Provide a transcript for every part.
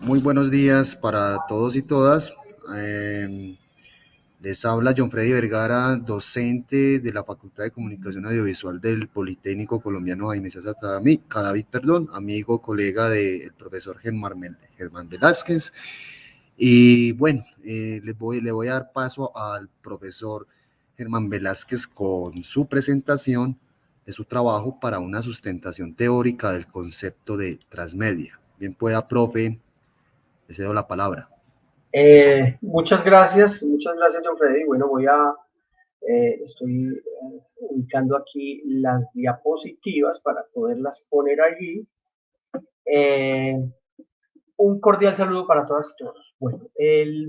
Muy buenos días para todos y todas. Eh, Les habla John Freddy Vergara, docente de la Facultad de Comunicación Audiovisual del Politécnico Colombiano Jaime César Cadavid, amigo, colega del profesor Germán Velázquez. Y bueno, le voy a dar paso al profesor Germán Velázquez con su presentación de su trabajo para una sustentación teórica del concepto de transmedia. Bien pueda, profe, le cedo la palabra. Muchas gracias, John Freddy. Bueno, estoy ubicando aquí las diapositivas para poderlas poner allí. Eh, un cordial saludo para todas y todos. Bueno, el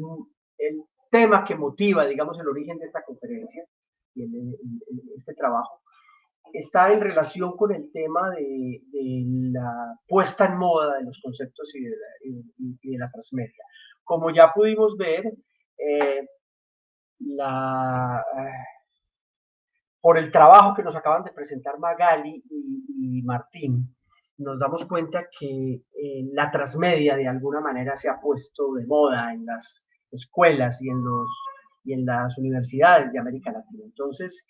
tema que motiva, digamos, el origen de esta conferencia y este trabajo está en relación con el tema de la puesta en moda de los conceptos y de la transmedia. Como ya pudimos ver, eh, la, por el trabajo que nos acaban de presentar Magali y Martín, nos damos cuenta que la transmedia de alguna manera se ha puesto de moda en las escuelas y en las universidades de América Latina. Entonces,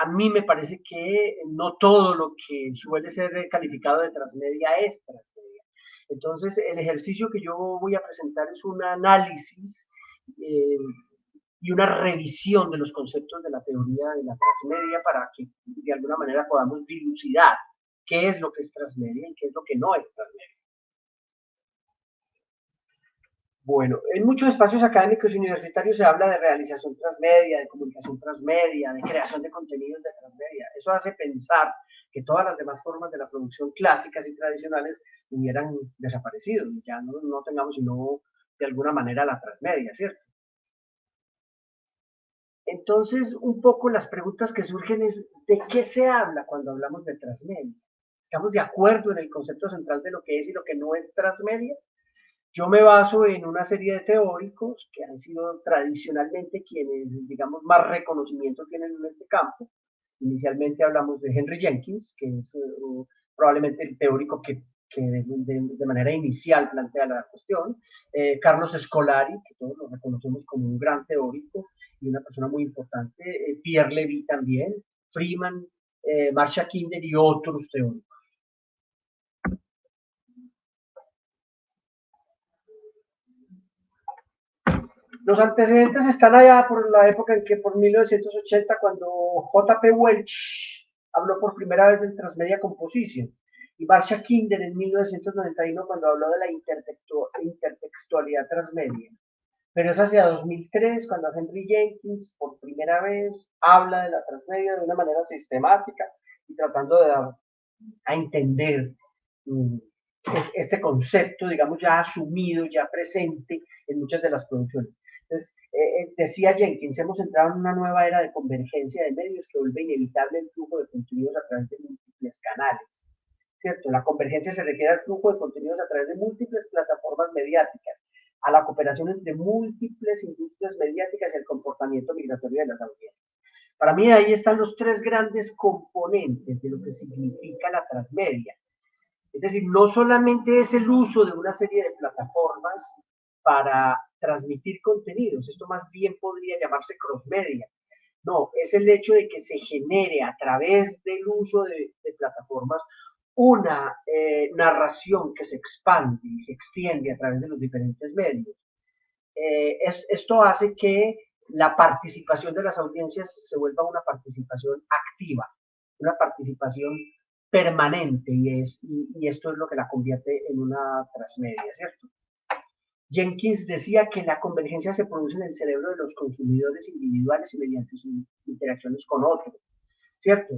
a mí me parece que no todo lo que suele ser calificado de transmedia es transmedia. Entonces, el ejercicio que yo voy a presentar es un análisis eh, y una revisión de los conceptos de la teoría de la transmedia para que de alguna manera podamos dilucidar qué es lo que es transmedia y qué es lo que no es transmedia. Bueno, en muchos espacios académicos y universitarios se habla de realización transmedia, de comunicación transmedia, de creación de contenidos de transmedia. Eso hace pensar que todas las demás formas de la producción clásicas y tradicionales hubieran desaparecido, ya no tengamos sino de alguna manera la transmedia, ¿cierto? Entonces, un poco las preguntas que surgen es, ¿de qué se habla cuando hablamos de transmedia? ¿Estamos de acuerdo en el concepto central de lo que es y lo que no es transmedia? Yo me baso en una serie de teóricos que han sido tradicionalmente quienes, digamos, más reconocimiento tienen en este campo. Inicialmente hablamos de Henry Jenkins, que es probablemente el teórico que de manera inicial plantea la cuestión. Carlos Scolari, que todos lo reconocemos como un gran teórico y una persona muy importante. Pierre Levy también, Freeman, Marcia Kinder y otros teóricos. Los antecedentes están allá por la época en que, por 1980, cuando J.P. Welch habló por primera vez del Transmedia Composition, y Marcia Kinder en 1991 cuando habló de la intertextualidad transmedia. Pero es hacia 2003 cuando Henry Jenkins por primera vez habla de la transmedia de una manera sistemática y tratando de dar a entender este concepto, digamos, ya asumido, ya presente en muchas de las producciones. Entonces, decía Jenkins, hemos entrado en una nueva era de convergencia de medios que vuelve inevitable el flujo de contenidos a través de múltiples canales. ¿Cierto? La convergencia se refiere al flujo de contenidos a través de múltiples plataformas mediáticas, a la cooperación entre múltiples industrias mediáticas y el comportamiento migratorio de las audiencias. Para mí ahí están los tres grandes componentes de lo que significa la transmedia. Es decir, no solamente es el uso de una serie de plataformas para transmitir contenidos, esto más bien podría llamarse crossmedia. No, es el hecho de que se genere a través del uso de plataformas una narración que se expande y se extiende a través de los diferentes medios. Esto hace que la participación de las audiencias se vuelva una participación activa, una participación permanente y esto es lo que la convierte en una transmedia, ¿cierto? Jenkins decía que la convergencia se produce en el cerebro de los consumidores individuales y mediante sus interacciones con otros, ¿cierto?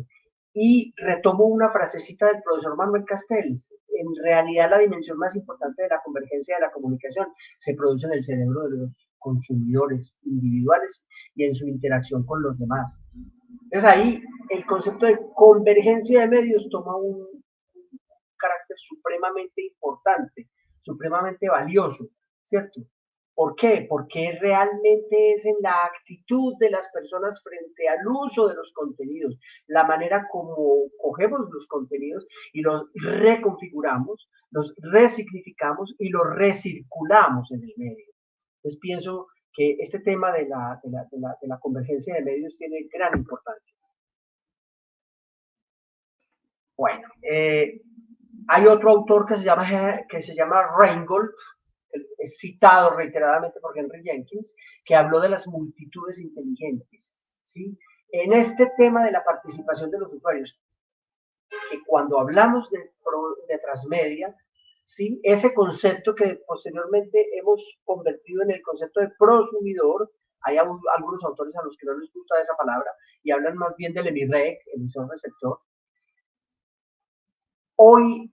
Y retomo una frasecita del profesor Manuel Castells. En realidad, la dimensión más importante de la convergencia de la comunicación se produce en el cerebro de los consumidores individuales y en su interacción con los demás. Entonces ahí el concepto de convergencia de medios toma un carácter supremamente importante, supremamente valioso, ¿cierto? ¿Por qué? Porque realmente es en la actitud de las personas frente al uso de los contenidos, la manera como cogemos los contenidos y los reconfiguramos, los resignificamos y los recirculamos en el medio. Entonces pienso que este tema de la convergencia de medios tiene gran importancia. Bueno, hay otro autor que se llama Reingold, es citado reiteradamente por Henry Jenkins, que habló de las multitudes inteligentes, ¿sí? En este tema de la participación de los usuarios, que cuando hablamos de transmedia, ¿sí? Ese concepto que posteriormente hemos convertido en el concepto de prosumidor, hay algunos autores a los que no les gusta esa palabra y hablan más bien del emirrec, emisor receptor. Hoy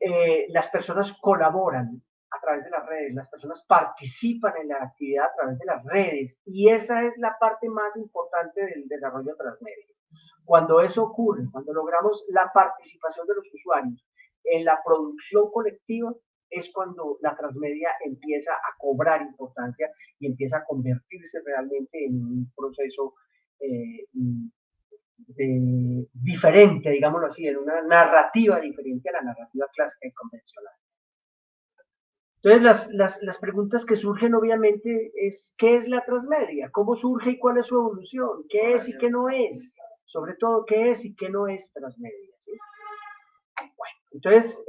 las personas colaboran a través de las redes, las personas participan en la actividad a través de las redes y esa es la parte más importante del desarrollo transmedia. Cuando eso ocurre, cuando logramos la participación de los usuarios en la producción colectiva, es cuando la transmedia empieza a cobrar importancia y empieza a convertirse realmente en un proceso diferente, digámoslo así, en una narrativa diferente a la narrativa clásica y convencional. Entonces, las preguntas que surgen obviamente es, ¿qué es la transmedia? ¿Cómo surge y cuál es su evolución? ¿Qué es y qué no es? Sobre todo, ¿qué es y qué no es transmedia? ¿Sí? Bueno, entonces,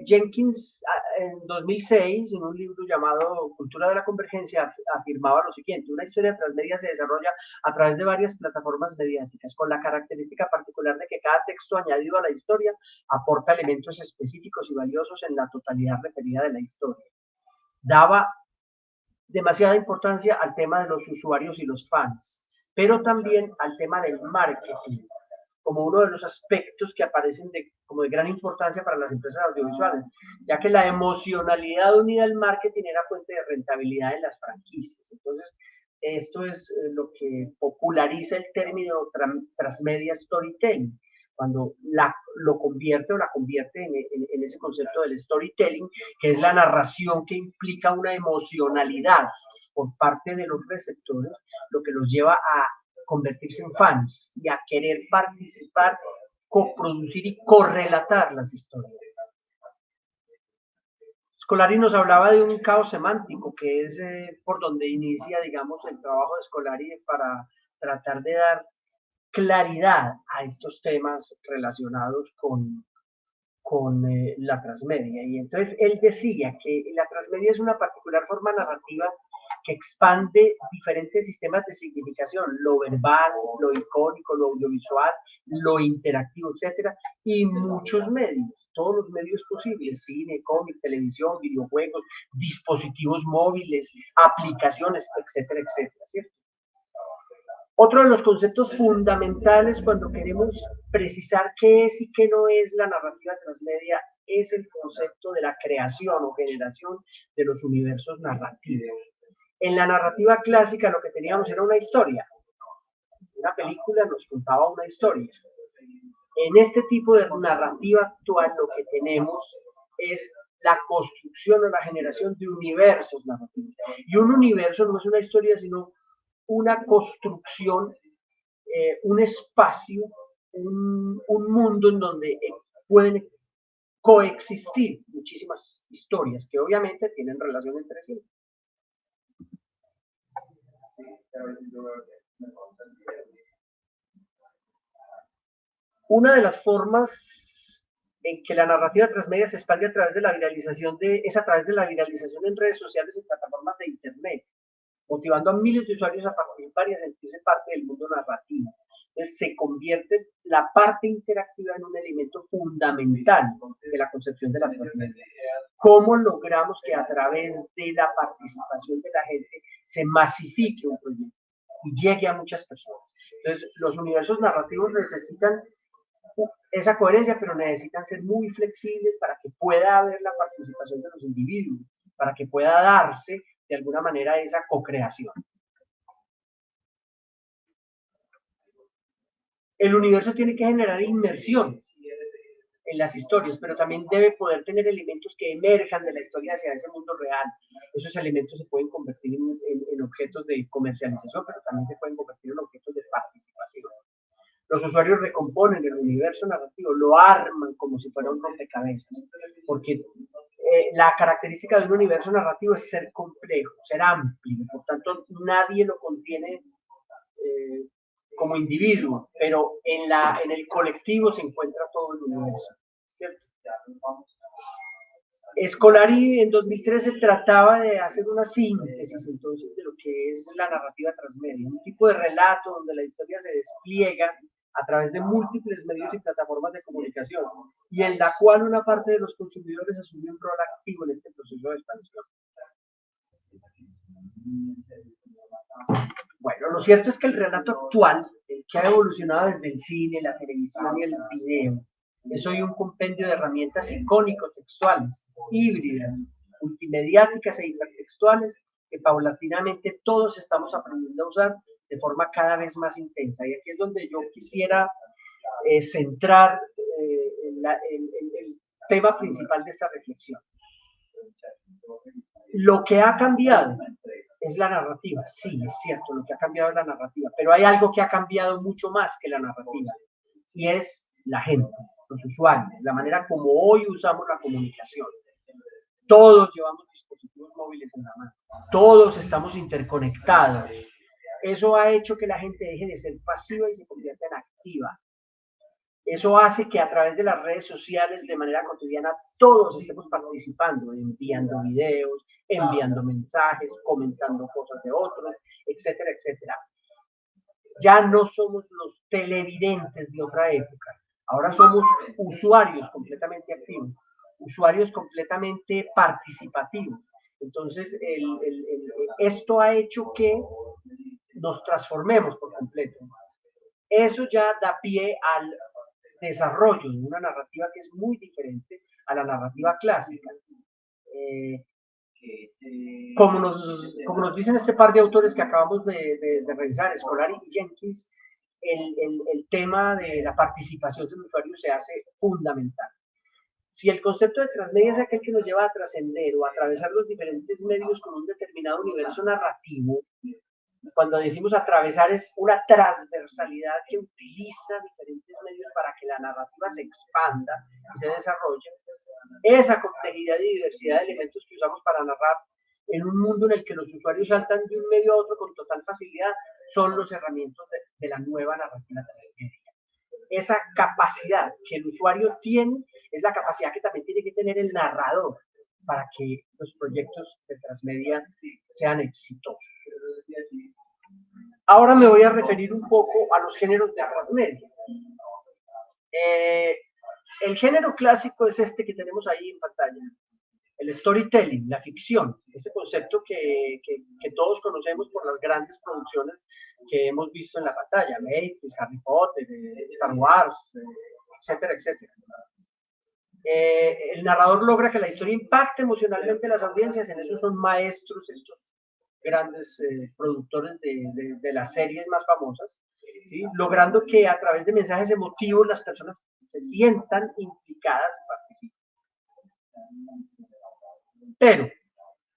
Jenkins en 2006, en un libro llamado Cultura de la Convergencia, afirmaba lo siguiente: una historia transmedia se desarrolla a través de varias plataformas mediáticas, con la característica particular de que cada texto añadido a la historia aporta elementos específicos y valiosos en la totalidad referida de la historia. Daba demasiada importancia al tema de los usuarios y los fans, pero también al tema del marketing, como uno de los aspectos que aparecen como de gran importancia para las empresas audiovisuales, ya que la emocionalidad unida al marketing era fuente de rentabilidad en las franquicias. Entonces, esto es lo que populariza el término transmedia storytelling, cuando lo convierte o la convierte en ese concepto del storytelling, que es la narración que implica una emocionalidad por parte de los receptores, lo que los lleva a convertirse en fans y a querer participar, coproducir y correlatar las historias. Scolari nos hablaba de un caos semántico, que es por donde inicia, digamos, el trabajo de Scolari para tratar de dar claridad a estos temas relacionados con la transmedia. Y entonces él decía que la transmedia es una particular forma narrativa que expande diferentes sistemas de significación, lo verbal, lo icónico, lo audiovisual, lo interactivo, etcétera, y muchos medios, todos los medios posibles: cine, cómic, televisión, videojuegos, dispositivos móviles, aplicaciones, etcétera, etcétera, ¿cierto? Otro de los conceptos fundamentales cuando queremos precisar qué es y qué no es la narrativa transmedia es el concepto de la creación o generación de los universos narrativos. En la narrativa clásica lo que teníamos era una historia. Una película nos contaba una historia. En este tipo de narrativa actual lo que tenemos es la construcción o la generación de universos narrativos. Y un universo no es una historia, sino una construcción, un espacio, un mundo en donde pueden coexistir muchísimas historias que obviamente tienen relación entre sí. Una de las formas en que la narrativa transmedia se expande a través de la viralización es a través de la viralización en redes sociales y plataformas de internet, motivando a miles de usuarios a participar y a sentirse parte del mundo narrativo. Entonces se convierte la parte interactiva en un elemento fundamental de la concepción de la transmedia. ¿Cómo logramos que a través de la participación de la gente se masifique un proyecto y llegue a muchas personas? Entonces, los universos narrativos necesitan esa coherencia, pero necesitan ser muy flexibles para que pueda haber la participación de los individuos, para que pueda darse de alguna manera esa co-creación. El universo tiene que generar inmersión. en las historias, pero también debe poder tener elementos que emerjan de la historia hacia ese mundo real. Esos elementos se pueden convertir en objetos de comercialización, pero también se pueden convertir en objetos de participación. Los usuarios recomponen el universo narrativo, lo arman como si fuera un rompecabezas, porque la característica de un universo narrativo es ser complejo, ser amplio, por tanto nadie lo contiene como individuo, pero en el colectivo se encuentra todo el universo, ¿cierto? Scolari en 2013 trataba de hacer una síntesis entonces de lo que es la narrativa transmedia, un tipo de relato donde la historia se despliega a través de múltiples medios y plataformas de comunicación, y en la cual una parte de los consumidores asume un rol activo en este proceso de expansión. Bueno, lo cierto es que el relato actual, el que ha evolucionado desde el cine, la televisión y el video, es hoy un compendio de herramientas icónico-textuales, híbridas, multimediáticas e hipertextuales, que paulatinamente todos estamos aprendiendo a usar de forma cada vez más intensa. Y aquí es donde yo quisiera centrar el tema principal de esta reflexión. Lo que ha cambiado es la narrativa, sí, es cierto, lo que ha cambiado es la narrativa, pero hay algo que ha cambiado mucho más que la narrativa, y es la gente, los usuarios, la manera como hoy usamos la comunicación. Todos llevamos dispositivos móviles en la mano, todos estamos interconectados. Eso ha hecho que la gente deje de ser pasiva y se convierta en activa. Eso hace que a través de las redes sociales, de manera cotidiana, todos estemos participando, enviando videos, enviando mensajes, comentando cosas de otros, etcétera, etcétera. Ya no somos los televidentes de otra época, ahora somos usuarios completamente activos, usuarios completamente participativos. Entonces, esto ha hecho que nos transformemos por completo. Eso ya da pie al desarrollo de una narrativa que es muy diferente a la narrativa clásica. Como nos dicen este par de autores que acabamos de revisar, Scolari y Jenkins, el tema de la participación del usuario se hace fundamental. Si el concepto de transmedia es aquel que nos lleva a trascender o a atravesar los diferentes medios con un determinado universo narrativo, cuando decimos atravesar es una transversalidad que utiliza diferentes medios para que la narrativa se expanda y se desarrolle. Esa complejidad y diversidad de elementos que usamos para narrar en un mundo en el que los usuarios saltan de un medio a otro con total facilidad son los herramientas de la nueva narrativa transmedia. Esa capacidad que el usuario tiene es la capacidad que también tiene que tener el narrador para que los proyectos de transmedia sean exitosos. Ahora me voy a referir un poco a los géneros de transmedia. El género clásico es este que tenemos ahí en pantalla, el storytelling, la ficción, ese concepto que todos conocemos por las grandes producciones que hemos visto en la pantalla, Matrix, Harry Potter, Star Wars, etcétera, etcétera. El narrador logra que la historia impacte emocionalmente a las audiencias, en eso son maestros estos grandes productores de las series más famosas, ¿sí? Logrando que a través de mensajes emotivos las personas se sientan implicadas y participen. Pero,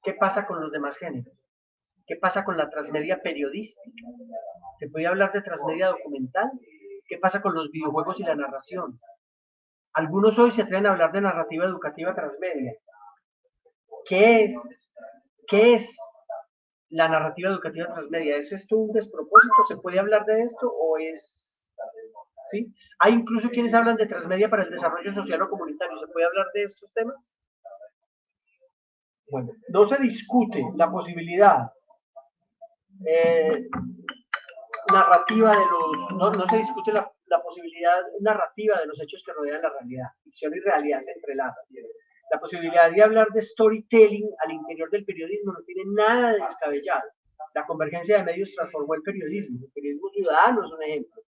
¿qué pasa con los demás géneros? ¿Qué pasa con la transmedia periodística? ¿Se puede hablar de transmedia documental? ¿Qué pasa con los videojuegos y la narración? Algunos hoy se atreven a hablar de narrativa educativa transmedia. ¿Qué es la narrativa educativa transmedia? ¿Es esto un despropósito? ¿Se puede hablar de esto o es...? ¿Sí? Hay incluso quienes hablan de transmedia para el desarrollo social o comunitario. ¿Se puede hablar de estos temas? Bueno, no se discute la posibilidad narrativa de los... No se discute la posibilidad narrativa de los hechos que rodean la realidad. Ficción y realidad se entrelazan. La posibilidad de hablar de storytelling al interior del periodismo no tiene nada de descabellado. La convergencia de medios transformó el periodismo. El periodismo ciudadano es un ejemplo,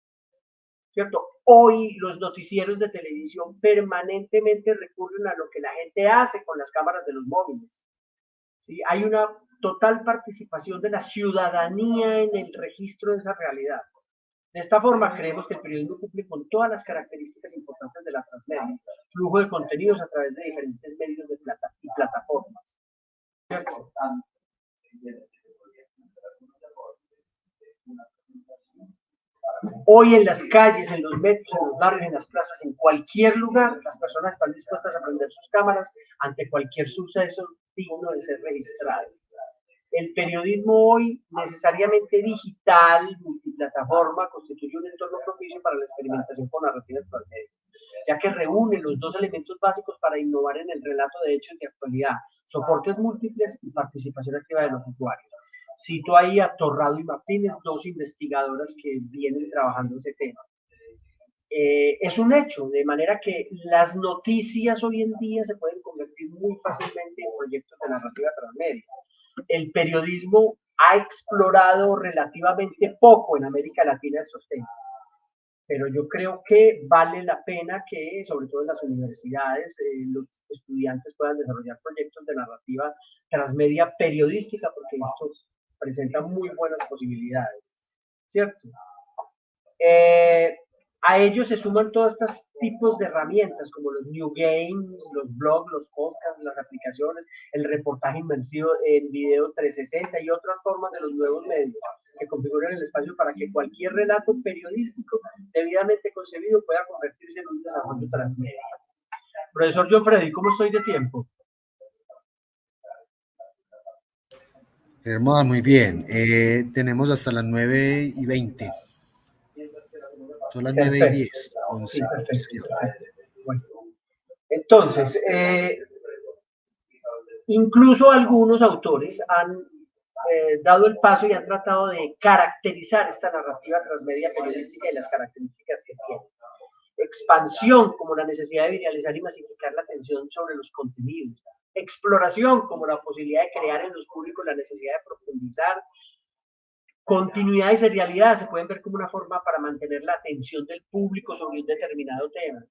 ¿cierto? Hoy los noticieros de televisión permanentemente recurren a lo que la gente hace con las cámaras de los móviles. ¿Sí? Hay una total participación de la ciudadanía en el registro de esa realidad. De esta forma, creemos que el periodismo cumple con todas las características importantes de la transmedia, flujo de contenidos a través de diferentes medios y plataformas. ¿Cierto? Hoy en las calles, en los metros, en los barrios, en las plazas, en cualquier lugar, las personas están dispuestas a prender sus cámaras ante cualquier suceso digno de ser registrado. El periodismo hoy, necesariamente digital, multiplataforma, constituye un entorno propicio para la experimentación con narrativas transmedias, ya que reúne los dos elementos básicos para innovar en el relato de hechos de actualidad, soportes múltiples y participación activa de los usuarios. Cito ahí a Torrado y Martínez, dos investigadoras que vienen trabajando ese tema. Es un hecho, de manera que las noticias hoy en día se pueden convertir muy fácilmente en proyectos de narrativa transmedia. El periodismo ha explorado relativamente poco en América Latina estos temas, pero yo creo que vale la pena que, sobre todo en las universidades, los estudiantes puedan desarrollar proyectos de narrativa transmedia periodística, porque esto presenta muy buenas posibilidades, ¿cierto? A ellos se suman todos estos tipos de herramientas, como los new games, los blogs, los podcasts, las aplicaciones, el reportaje inmersivo en video 360 y otras formas de los nuevos medios que configuran el espacio para que cualquier relato periodístico debidamente concebido pueda convertirse en un desarrollo transmedia. Profesor John Freddy, ¿cómo estoy de tiempo? Germán, muy bien. Tenemos hasta las 9:20. Son las 9:10. 11. Sí, perfecto. Bueno, entonces, incluso algunos autores han dado el paso y han tratado de caracterizar esta narrativa transmedia periodística y las características que tiene. Expansión, como la necesidad de viralizar y masificar la atención sobre los contenidos. Exploración, como la posibilidad de crear en los públicos la necesidad de profundizar. Continuidad y serialidad se pueden ver como una forma para mantener la atención del público sobre un determinado tema.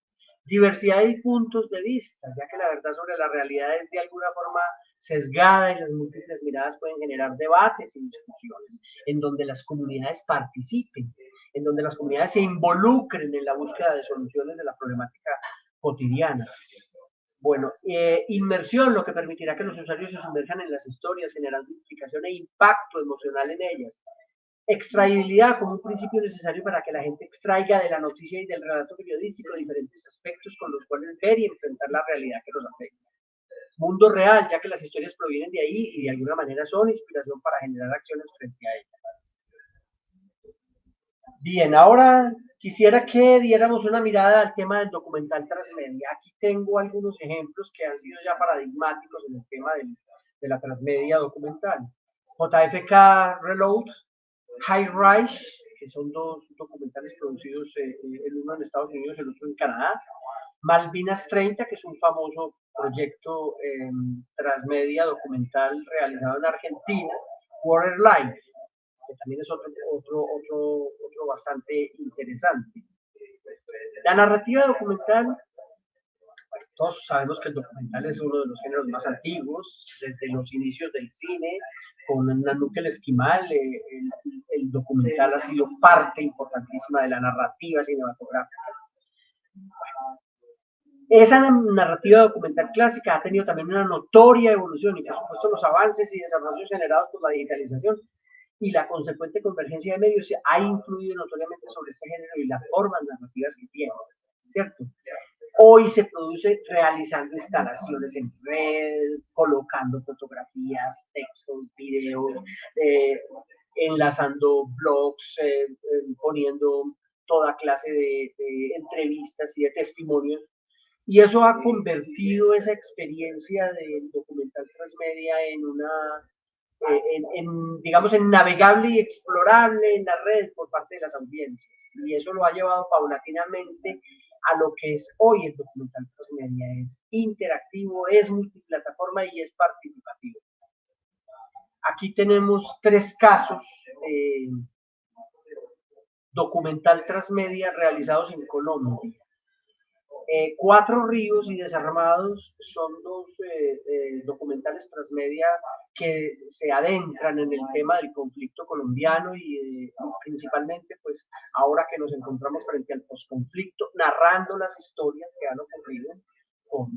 Diversidad y puntos de vista, ya que la verdad sobre la realidad es de alguna forma sesgada y las múltiples miradas pueden generar debates y discusiones, en donde las comunidades participen, en donde las comunidades se involucren en la búsqueda de soluciones de la problemática cotidiana. Bueno, inmersión, lo que permitirá que los usuarios se sumerjan en las historias, generando implicación e impacto emocional en ellas. Extraibilidad como un principio necesario para que la gente extraiga de la noticia y del relato periodístico diferentes aspectos con los cuales ver y enfrentar la realidad que los afecta. Mundo real, ya que las historias provienen de ahí y de alguna manera son inspiración para generar acciones frente a ellas. Bien, ahora quisiera que diéramos una mirada al tema del documental transmedia. Aquí tengo algunos ejemplos que han sido ya paradigmáticos en el tema de la transmedia documental. JFK Reload, High Rise, que son dos documentales producidos, el uno en Estados Unidos y el otro en Canadá. Malvinas 30, que es un famoso proyecto transmedia documental realizado en Argentina. Water Life, que también es otro bastante interesante. La narrativa documental, todos sabemos que el documental es uno de los géneros más antiguos, desde los inicios del cine, con Nanook el Esquimal, el documental ha sido parte importantísima de la narrativa cinematográfica. Esa narrativa documental clásica ha tenido también una notoria evolución y por supuesto los avances y desarrollos generados por la digitalización y la consecuente convergencia de medios ha influido notoriamente sobre este género y las formas narrativas que tiene, ¿cierto? Hoy se produce realizando instalaciones en red, colocando fotografías, textos, videos, enlazando blogs, poniendo toda clase de entrevistas y de testimonios. Y eso ha convertido esa experiencia del documental transmedia en una, digamos, en navegable y explorable en la red por parte de las audiencias. Y eso lo ha llevado paulatinamente a lo que es hoy el documental transmedia. Es interactivo, es multiplataforma y es participativo. Aquí tenemos 3 casos de documental transmedia realizados en Colombia. Cuatro ríos y Desarmados son dos documentales transmedia que se adentran en el tema del conflicto colombiano y principalmente pues ahora que nos encontramos frente al posconflicto, narrando las historias que han ocurrido con,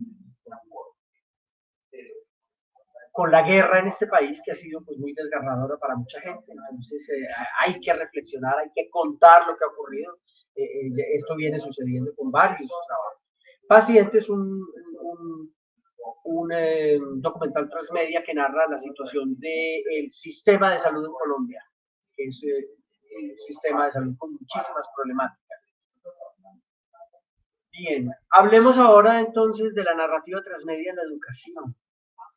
con la guerra en este país, que ha sido pues muy desgarradora para mucha gente. Entonces hay que reflexionar, hay que contar lo que ha ocurrido. Esto viene sucediendo con varios trabajos. Paciente es un documental transmedia que narra la situación del sistema de salud en Colombia, que es un sistema de salud con muchísimas problemáticas. Bien, hablemos ahora entonces de la narrativa transmedia en la educación.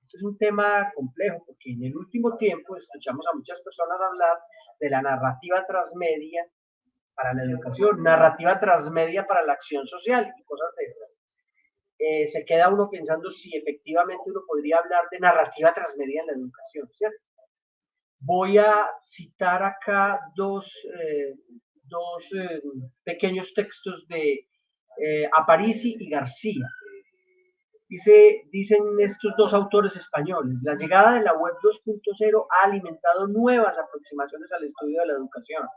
Esto es un tema complejo porque en el último tiempo escuchamos a muchas personas hablar de la narrativa transmedia para la educación, narrativa transmedia para la acción social y cosas de estas. Se queda uno pensando si efectivamente uno podría hablar de narrativa transmedia en la educación, ¿cierto? Voy a citar acá dos pequeños textos de Aparici y García. Dicen estos dos autores españoles, la llegada de la web 2.0 ha alimentado nuevas aproximaciones al estudio de la educación,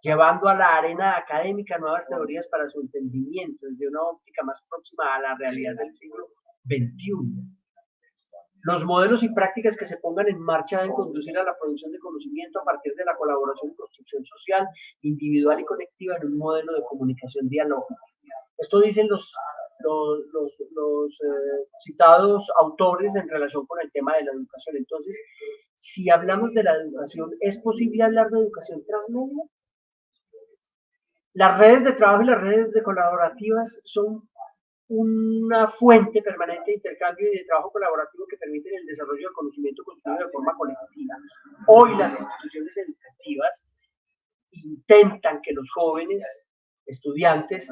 llevando a la arena académica nuevas teorías para su entendimiento desde una óptica más próxima a la realidad del siglo XXI. Los modelos y prácticas que se pongan en marcha deben conducir a la producción de conocimiento a partir de la colaboración y construcción social, individual y colectiva en un modelo de comunicación dialógica. Esto dicen los citados autores en relación con el tema de la educación. Entonces, si hablamos de la educación, ¿es posible hablar de educación transmedia? Las redes de trabajo y las redes de colaborativas son una fuente permanente de intercambio y de trabajo colaborativo que permiten el desarrollo del conocimiento construido de forma colectiva. Hoy las instituciones educativas intentan que los jóvenes estudiantes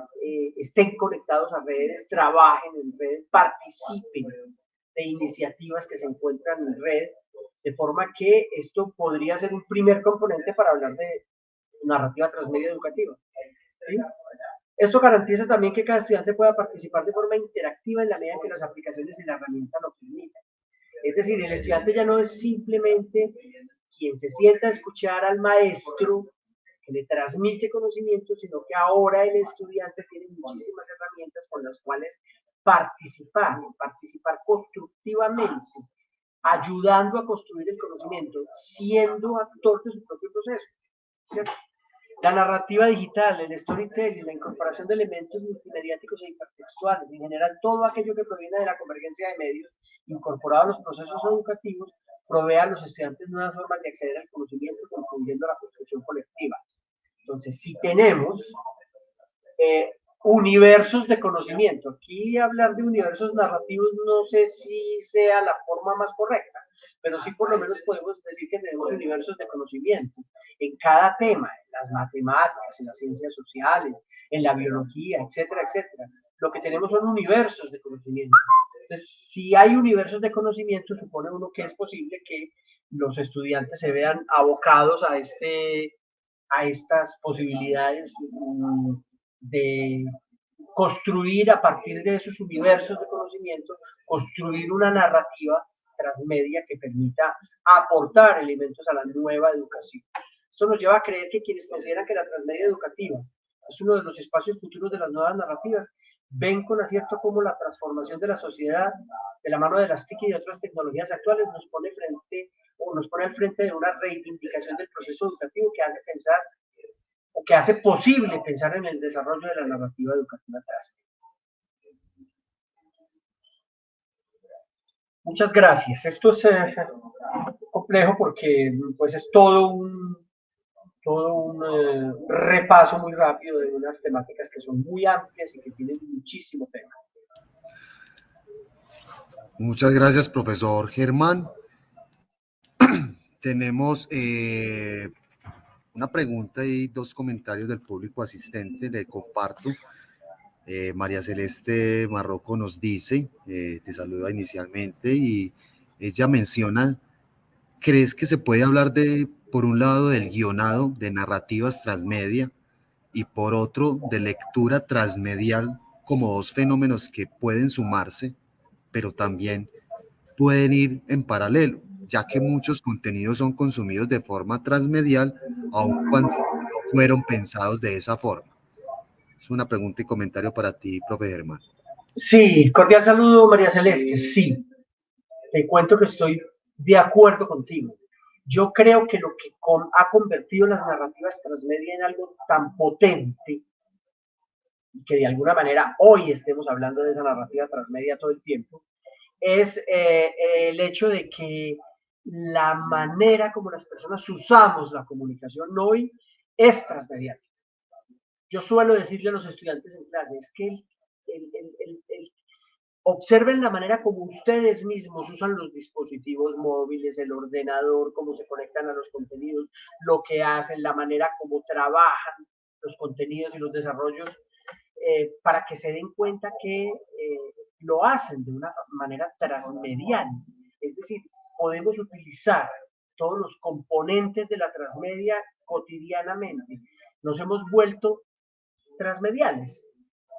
estén conectados a redes, trabajen en redes, participen de iniciativas que se encuentran en red, de forma que esto podría ser un primer componente para hablar de narrativa transmedia educativa. ¿Sí? Esto garantiza también que cada estudiante pueda participar de forma interactiva en la medida en que las aplicaciones y la herramienta lo permitan. Es decir, el estudiante ya no es simplemente quien se sienta a escuchar al maestro que le transmite conocimiento, sino que ahora el estudiante tiene muchísimas herramientas con las cuales participar constructivamente, ayudando a construir el conocimiento, siendo actor de su propio proceso, ¿cierto? La narrativa digital, el storytelling, la incorporación de elementos multimediáticos e hipertextuales, en general todo aquello que proviene de la convergencia de medios incorporado a los procesos educativos, provee a los estudiantes nuevas formas de acceder al conocimiento, contribuyendo a la construcción colectiva. Entonces, si tenemos universos de conocimiento, aquí hablar de universos narrativos no sé si sea la forma más correcta, pero sí por lo menos podemos decir que tenemos universos de conocimiento en cada tema, en las matemáticas, en las ciencias sociales, en la biología, etcétera, etcétera. Lo que tenemos son universos de conocimiento. Entonces, si hay universos de conocimiento, supone uno que es posible que los estudiantes se vean abocados a estas posibilidades de construir a partir de esos universos de conocimiento, construir una narrativa transmedia que permita aportar elementos a la nueva educación. Esto nos lleva a creer que quienes consideran que la transmedia educativa es uno de los espacios futuros de las nuevas narrativas, ven con acierto cómo la transformación de la sociedad de la mano de las TIC y de otras tecnologías actuales nos pone al frente de una reivindicación del proceso educativo que hace pensar o que hace posible pensar en el desarrollo de la narrativa educativa transmedia. Muchas gracias. Esto es complejo porque pues es todo un repaso muy rápido de unas temáticas que son muy amplias y que tienen muchísimo tema. Muchas gracias, profesor Germán. Tenemos una pregunta y dos comentarios del público asistente, le comparto. María Celeste Marroco nos dice, te saluda inicialmente y ella menciona, ¿crees que se puede hablar por un lado del guionado de narrativas transmedia y por otro de lectura transmedial como dos fenómenos que pueden sumarse, pero también pueden ir en paralelo, ya que muchos contenidos son consumidos de forma transmedial, aun cuando no fueron pensados de esa forma. Es una pregunta y comentario para ti, profe Germán. Sí, cordial saludo, María Celeste. Sí, te cuento que estoy de acuerdo contigo. Yo creo que lo que ha convertido las narrativas transmedia en algo tan potente y que de alguna manera hoy estemos hablando de esa narrativa transmedia todo el tiempo, es el hecho de que la manera como las personas usamos la comunicación hoy es transmediática. Yo suelo decirle a los estudiantes en clase, es que observen la manera como ustedes mismos usan los dispositivos móviles, el ordenador, cómo se conectan a los contenidos, lo que hacen, la manera como trabajan los contenidos y los desarrollos, para que se den cuenta que lo hacen de una manera transmedial. Es decir, podemos utilizar todos los componentes de la transmedia cotidianamente. Nos hemos vuelto transmediales,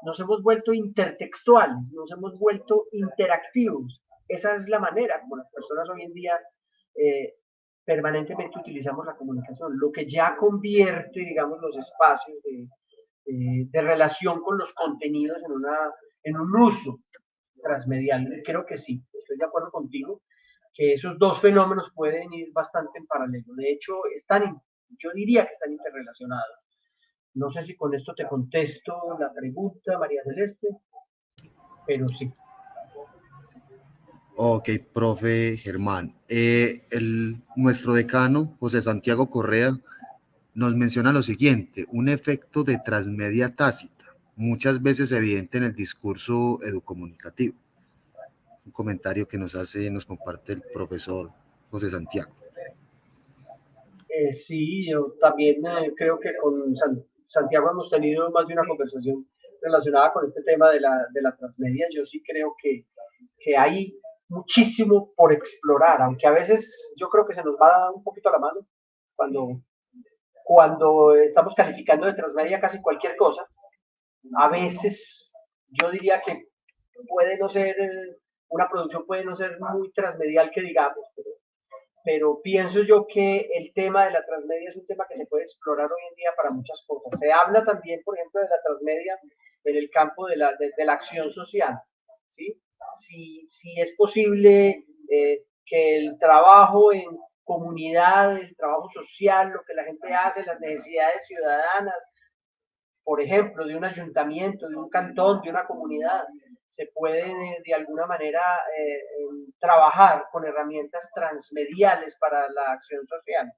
nos hemos vuelto intertextuales, nos hemos vuelto interactivos. Esa es la manera como las personas hoy en día permanentemente utilizamos la comunicación, lo que ya convierte, digamos, los espacios de relación con los contenidos en un uso transmedial. Creo que sí, estoy de acuerdo contigo, que esos dos fenómenos pueden ir bastante en paralelo. De hecho, yo diría que están interrelacionados. No sé si con esto te contesto la pregunta, María Celeste, pero sí. Ok, profe Germán. Nuestro decano, José Santiago Correa, nos menciona lo siguiente: un efecto de transmedia tácita, muchas veces evidente en el discurso educomunicativo. Un comentario que nos comparte el profesor José Santiago. Sí, yo también creo que con Santiago hemos tenido más de una conversación relacionada con este tema de la transmedia. Yo sí creo que hay muchísimo por explorar, aunque a veces yo creo que se nos va un poquito a la mano cuando estamos calificando de transmedia casi cualquier cosa. A veces yo diría que puede no ser, una producción puede no ser muy transmedial que digamos, pero pienso yo que el tema de la transmedia es un tema que se puede explorar hoy en día para muchas cosas. Se habla también, por ejemplo, de la transmedia en el campo de la acción social, ¿sí? Si es posible que el trabajo en comunidad, el trabajo social, lo que la gente hace, las necesidades ciudadanas, por ejemplo, de un ayuntamiento, de un cantón, de una comunidad, se puede de alguna manera trabajar con herramientas transmediales para la acción social.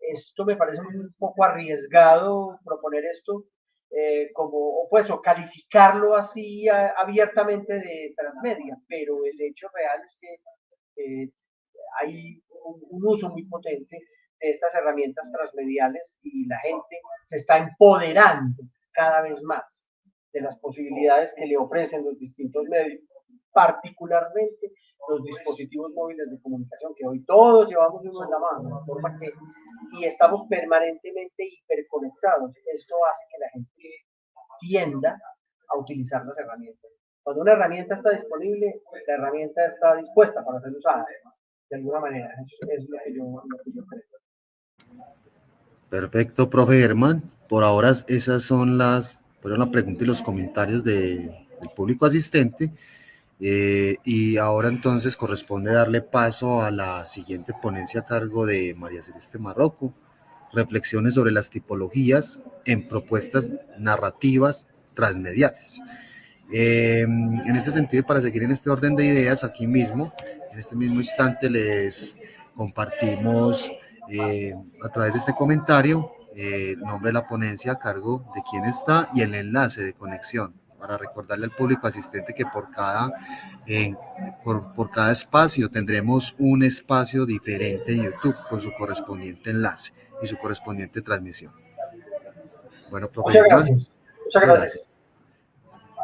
Esto me parece un poco arriesgado proponer esto o calificarlo así abiertamente de transmedia, pero el hecho real es que hay un uso muy potente de estas herramientas transmediales y la gente se está empoderando cada vez más de las posibilidades que le ofrecen los distintos medios, particularmente los dispositivos móviles de comunicación, que hoy todos llevamos uno en la mano, de forma que, y estamos permanentemente hiperconectados. Esto hace que la gente tienda a utilizar las herramientas. Cuando una herramienta está disponible, la herramienta está dispuesta para ser usada, de alguna manera. Es lo que yo creo. Perfecto, profe Germán. Por ahora esas fueron las preguntas y los comentarios del público asistente. Y ahora entonces corresponde darle paso a la siguiente ponencia a cargo de María Celeste Marroco: reflexiones sobre las tipologías en propuestas narrativas transmediales. En este sentido, para seguir en este orden de ideas, aquí mismo, en este mismo instante, les compartimos a través de este comentario el nombre de la ponencia, a cargo de quién está, y el enlace de conexión, para recordarle al público asistente que por cada espacio tendremos un espacio diferente en YouTube con su correspondiente enlace y su correspondiente transmisión. Bueno, profe Muchas Germán, gracias. Muchas muchas gracias. gracias.